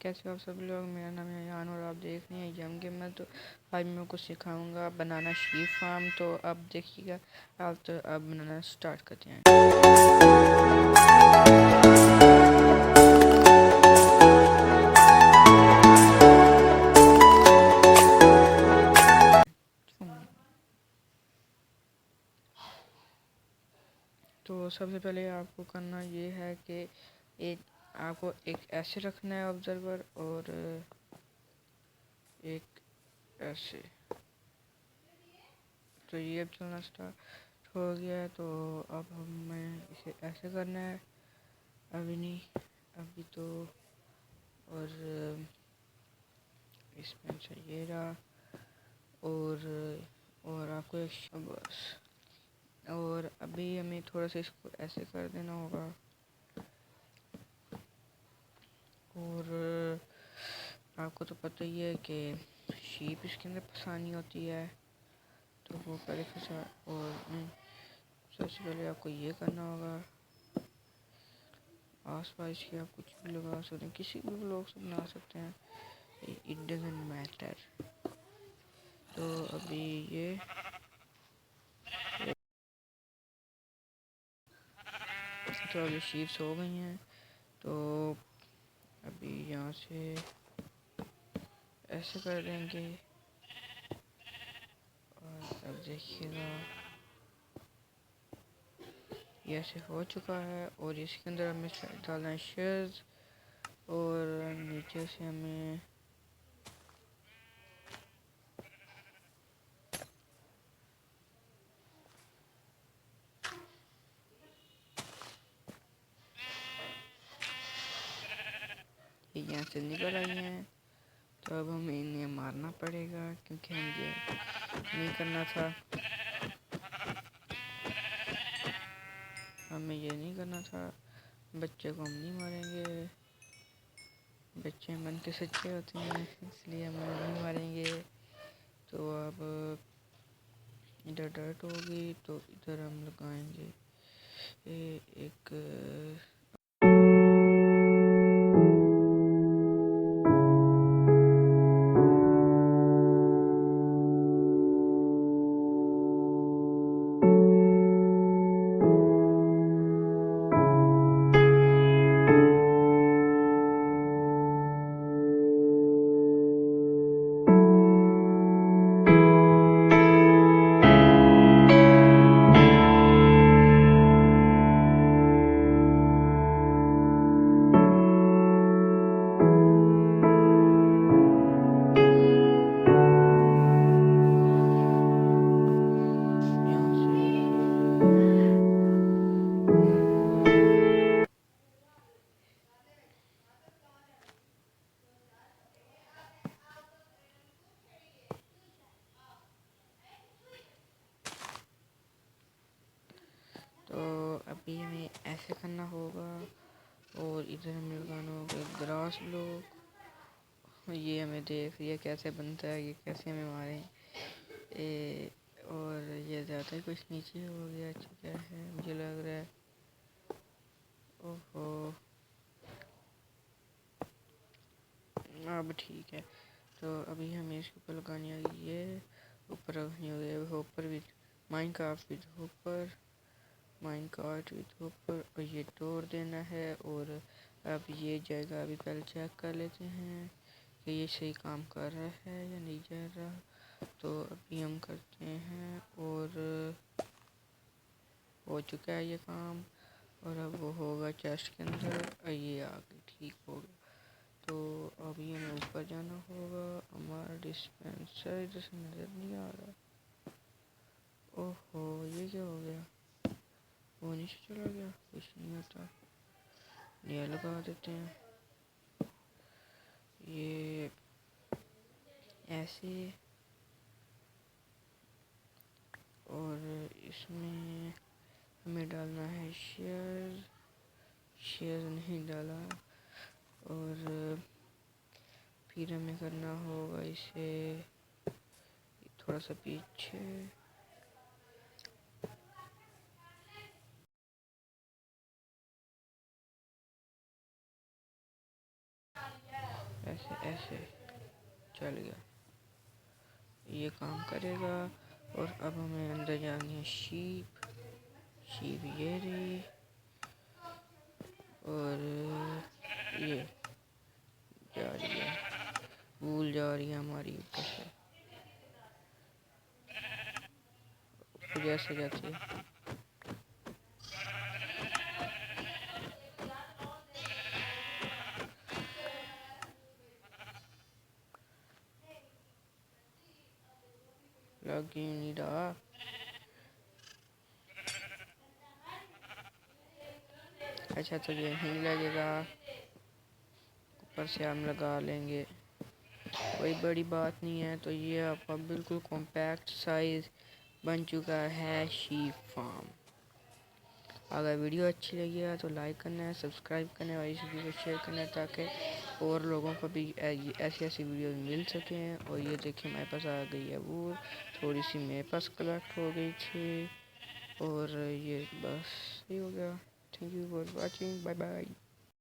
कैसे हो आप सब लोग। मेरा नाम है यान और आप देख रहे हैं यम गेमर। तो आज मैं आपको सिखाऊंगा बनाना शीप फार्म। तो अब देखिएगा। अब बनाना स्टार्ट करते हैं। तो सबसे पहले आपको करना ये है कि आपको एक ऐसे रखना है ऑब्जर्वर और एक ऐसे। तो ये अब चलना स्टार्ट हो गया है। तो अब हमें इसे ऐसे करना है, अभी नहीं, अभी तो। और इसमें से ये रहा और आपको एक बस। और अभी हमें थोड़ा सा इसको ऐसे कर देना होगा। और आपको तो पता ही है कि शीप इसके अंदर फंसानी होती है, तो वो पहले फंसा। और सबसे पहले आपको ये करना होगा, आस पास की आप कुछ भी लगा सकते हैं, किसी भी ब्लॉक से बना सकते हैं, इट डजंट मैटर। तो अभी ये तो अभी शीप्स हो गई हैं। तो अभी यहाँ से ऐसे कर देंगे और अब देखिएगा ये ऐसे हो चुका है। और इसके अंदर हमें डालना है शेयर्स और नीचे से हमें यहाँ से निकल आई हैं। तो अब हमें इन्हें मारना पड़ेगा क्योंकि हम ये नहीं करना था, हमें ये नहीं करना था। बच्चे को हम नहीं मारेंगे, बच्चे मन के सच्चे होते हैं, इसलिए हम नहीं मारेंगे। तो अब इधर डर्ट होगी तो इधर हम लगाएंगे एक तो अभी हमें ऐसे करना होगा। और इधर हमें लगाना होगा ग्रास ब्लॉक। ये हमें देख ये कैसे बनता है, ये कैसे हमें मारें। और ये ज़्यादा ही कुछ नीचे हो गया चुका है मुझे लग रहा है। ओहो, अब ठीक है। तो अभी हमें इसके ऊपर लगानी होगी, ये ऊपर रखनी होगी ऊपर भी माइनक्राफ्ट विद ऊपर, माइनक्राफ्ट विद ऊपर। और ये तोड़ देना है। और अब ये जगह अभी पहले चेक कर लेते हैं कि ये सही काम कर रहा है या नहीं कर रहा। तो अभी हम करते हैं और हो चुका है ये काम। और अब वो होगा चेस्ट के अंदर, और ये आगे ठीक हो गया। तो अभी हमें ऊपर जाना होगा। हमारा डिस्पेंसर इधर से नज़र नहीं आ रहा। ओहो, ये क्या हो गया, वो नीचे चला गया, कुछ नहीं होता। ये लगा देते हैं ये ऐसे। और इसमें हमें डालना है शेयर, शेयर नहीं डाला। और फिर हमें करना होगा इसे थोड़ा सा पीछे। ऐसे ऐसे चल गया, ये काम करेगा। और अब हमें अंदर जानी है शीप ये रही, और ये जा रही है, भूल जा रही है हमारी ऊपर से, जैसे जाती है। लग क्यों नहीं रहा? अच्छा तो ये नहीं लगेगा, ऊपर से हम लगा लेंगे, कोई बड़ी बात नहीं है। तो ये आपका बिल्कुल कॉम्पैक्ट साइज बन चुका है शीप फार्म। अगर वीडियो अच्छी लगी है तो लाइक करना है, सब्सक्राइब करना है और इस वीडियो को शेयर करना है, ताकि और लोगों को भी ऐसी ऐसी वीडियो मिल सकें। और ये देखिए मेरे पास आ गई है वो, थोड़ी सी मेरे पास कलेक्ट हो गई थी, और ये बस ये हो गया। Thank you for watching, bye bye.